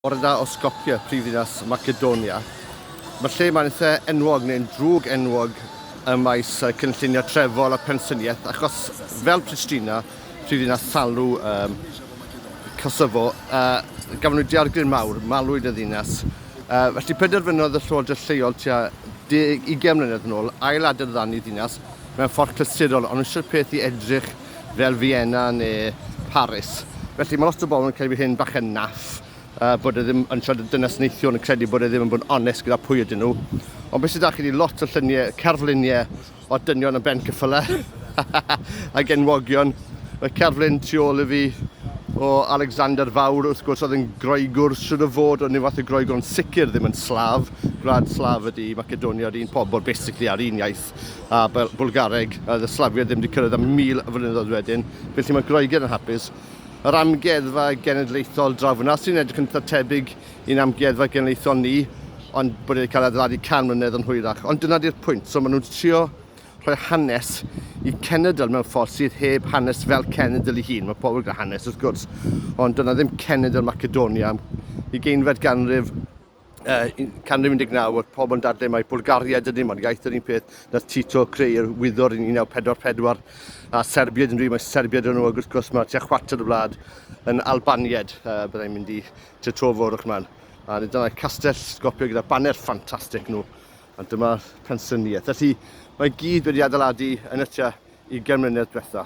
Orda o Skopje, prifddinas Macedonia. Mae'r lle mae'n eitha enwog neu'n drwg enwog ym maes cynllunio trefol a pensyniaeth, achos fel Pristina, prifddinas salw Kosovo, gafon nhw diargryn mawr, malwyd y ddinas. Felly penderfynodd y llywodraeth lleol tua 20 mlynedd yn ôl ailadeiladu ddinas mewn ffordd clasurol, ond eisiau'r peth i edrych fel Vienna neu Paris. Felly mae lot o bobl yn credu bod hyn bach yn naff, bod e ddim yn siarad dynas neithio yn credu bod e ddim yn bod yn onest gyda pwy ydyn nhw. Ond beth sydd â chi wedi lot o lluniau, cerfluniau o dynion yn ben cyffylau ac enwogion. Mae cerflun tu ôl i fi o Alexander Fawr, wrth gwrs oedd yn groegwr siwr o fod, ond unrhyw fath o groegwr yn sicr ddim yn Slav. Gwlad Slav ydi Macedonia, yr un pobl basically ar un iaith a Bwlgareg. Y Slafiad ddim wedi cyrraedd am 1000 o flynyddoedd wedyn, felly mae Groegr yn hapus. Yr amgueddfa genedlaethol draw fyna sy'n edrych yn tebyg i'n amgueddfa genedlaethol ni, ond bod wedi cael adeiladu 100 mlynedd yn hwyrach. Ond dyna di'r pwynt, so maen nhw'n trio rhoi hanes i cenedl mewn ffordd sydd heb hanes fel cenedl ei hun. Mae pobl gyda hanes wrth gwrs, ond dyna ddim cenedl Macedonia. I geinfed ganrif 19, oedd pobl yn dadlau mai Bwlgariad ydyn, mae'r iaith yr un peth na'r Tito creu'r wyddor yn 1944, a Serbiad yn rhywun, mae Serbiad yn nhw, wrth gwrs mae tua chwarter y wlad yn Albaniad, byddai'n mynd i trefol o'ch man. A dyna castell Skopje gyda baner ffantastig nhw, a dyma'r pensyniaeth. Felly mae gyd wedi adeiladu yn y tua 20 mlynedd diwetha.